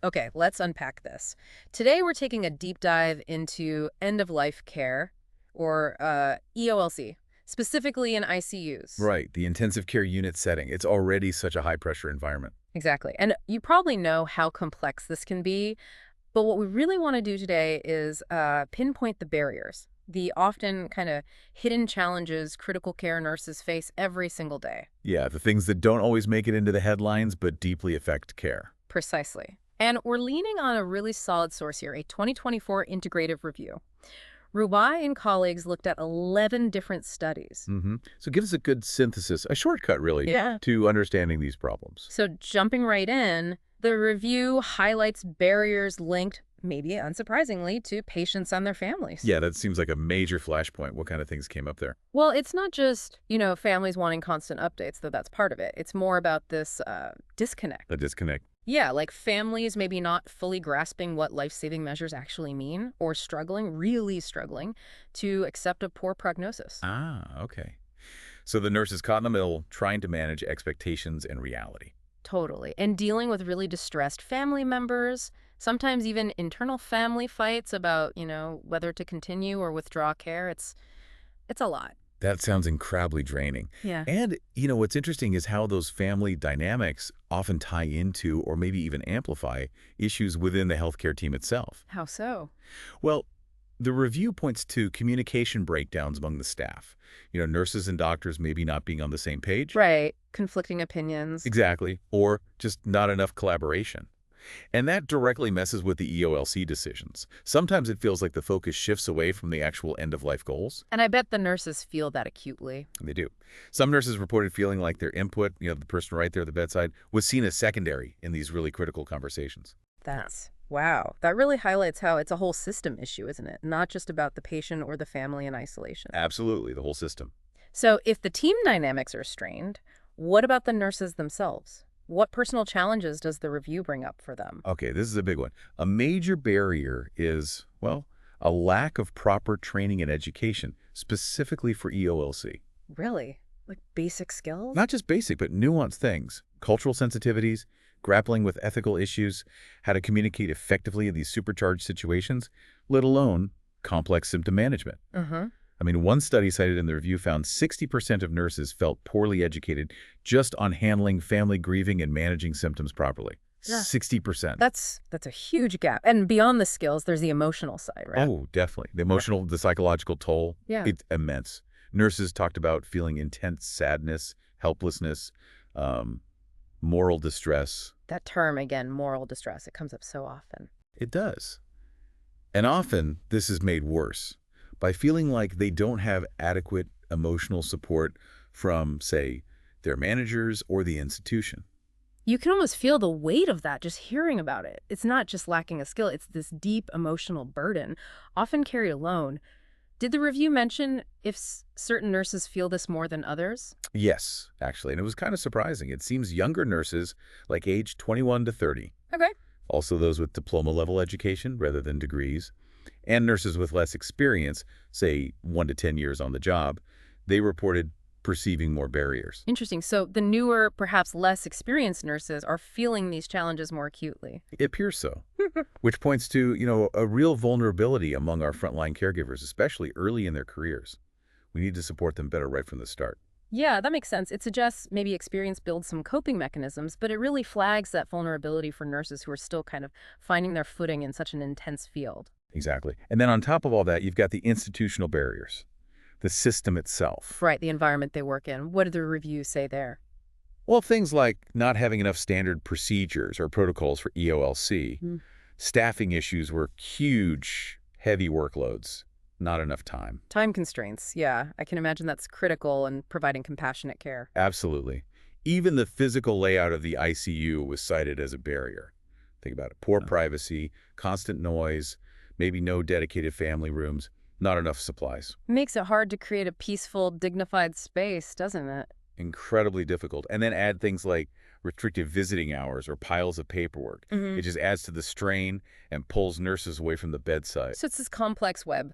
Okay, let's unpack this. Today, we're taking a deep dive into end-of-life care, or EOLC, specifically in ICUs. Right, the intensive care unit setting. It's already such a high-pressure environment. Exactly. And you probably know how complex this can be, but what we really want to do today is pinpoint the barriers, the often kind of hidden challenges critical care nurses face every single day. Yeah, the things that don't always make it into the headlines but deeply affect care. Precisely. And we're leaning on a really solid source here, a 2024 integrative review. Rubai and colleagues looked at 11 different studies. So give us a good synthesis, a shortcut really, Yeah. to understanding these problems. So jumping right in, the review highlights barriers linked, maybe unsurprisingly, to patients and their families. Yeah, that seems like a major flashpoint. What kind of things came up there? Well, it's not just, families wanting constant updates, though that's part of it. It's more about this disconnect. The disconnect. Yeah, like families maybe not fully grasping what life-saving measures actually mean, or struggling, really struggling, to accept a poor prognosis. Ah, okay. So the nurse is caught in the middle, trying to manage expectations and reality. Totally. And dealing with really distressed family members, sometimes even internal family fights about, whether to continue or withdraw care. It's a lot. That sounds incredibly draining. Yeah. And, what's interesting is how those family dynamics often tie into or maybe even amplify issues within the healthcare team itself. How so? Well, the review points to communication breakdowns among the staff. Nurses and doctors maybe not being on the same page. Right. Conflicting opinions. Exactly. Or just not enough collaboration. And that directly messes with the EOLC decisions. Sometimes it feels like the focus shifts away from the actual end-of-life goals. And I bet the nurses feel that acutely. And they do. Some nurses reported feeling like their input, the person right there at the bedside, was seen as secondary in these really critical conversations. Wow. That really highlights how it's a whole system issue, isn't it? Not just about the patient or the family in isolation. Absolutely, the whole system. So if the team dynamics are strained, what about the nurses themselves? What personal challenges does the review bring up for them? Okay, this is a big one. A major barrier is, well, a lack of proper training and education, specifically for EOLC. Really? Like basic skills? Not just basic, but nuanced things. Cultural sensitivities, grappling with ethical issues, how to communicate effectively in these supercharged situations, let alone complex symptom management. One study cited in the review found 60% of nurses felt poorly educated just on handling family grieving and managing symptoms properly. Yeah. 60%. That's a huge gap. And beyond the skills, there's the emotional side, right? Oh, definitely. The emotional, the psychological toll, Yeah. it's immense. Nurses talked about feeling intense sadness, helplessness, moral distress. That term, again, moral distress, it comes up so often. It does. And often, this is made worse by feeling like they don't have adequate emotional support from, say, their managers or the institution. You can almost feel the weight of that just hearing about it. It's not just lacking a skill, it's this deep emotional burden, often carried alone. Did the review mention if certain nurses feel this more than others? Yes, actually, and it was kind of surprising. It seems younger nurses, like age 21 to 30, Okay. also those with diploma-level education rather than degrees, and nurses with less experience, say 1 to 10 years on the job, they reported perceiving more barriers. Interesting. So the newer, perhaps less experienced nurses are feeling these challenges more acutely. It appears so, which points to, a real vulnerability among our frontline caregivers, especially early in their careers. We need to support them better right from the start. Yeah, that makes sense. It suggests maybe experience builds some coping mechanisms, but it really flags that vulnerability for nurses who are still kind of finding their footing in such an intense field. Exactly. And then on top of all that, you've got the institutional barriers, the system itself. Right, the environment they work in. What did the review say there? Well, things like not having enough standard procedures or protocols for EOLC, staffing issues were huge, heavy workloads, not enough time. Time constraints, yeah. I can imagine that's critical in providing compassionate care. Absolutely. Even the physical layout of the ICU was cited as a barrier. Think about it. Poor privacy, constant noise, maybe no dedicated family rooms, not enough supplies. Makes it hard to create a peaceful, dignified space, doesn't it? Incredibly difficult. And then add things like restrictive visiting hours or piles of paperwork. It just adds to the strain and pulls nurses away from the bedside. So it's this complex web.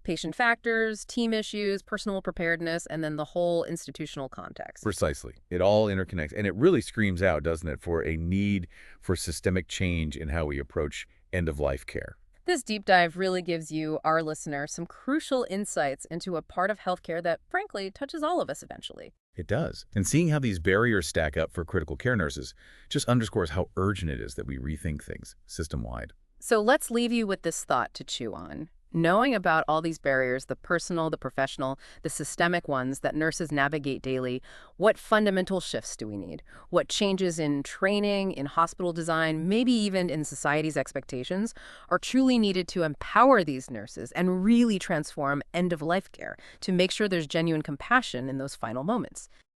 Patient factors, team issues, personal preparedness, and then the whole institutional context. Precisely. It all interconnects. And it really screams out, doesn't it, for a need for systemic change in how we approach end-of-life care. This deep dive really gives you, our listener, some crucial insights into a part of healthcare that, frankly, touches all of us eventually. It does. And seeing how these barriers stack up for critical care nurses just underscores how urgent it is that we rethink things system-wide. So let's leave you with this thought to chew on. Knowing about all these barriers, the personal, the professional, the systemic ones that nurses navigate daily, what fundamental shifts do we need? What changes in training, in hospital design, maybe even in society's expectations are truly needed to empower these nurses and really transform end-of-life care to make sure there's genuine compassion in those final moments?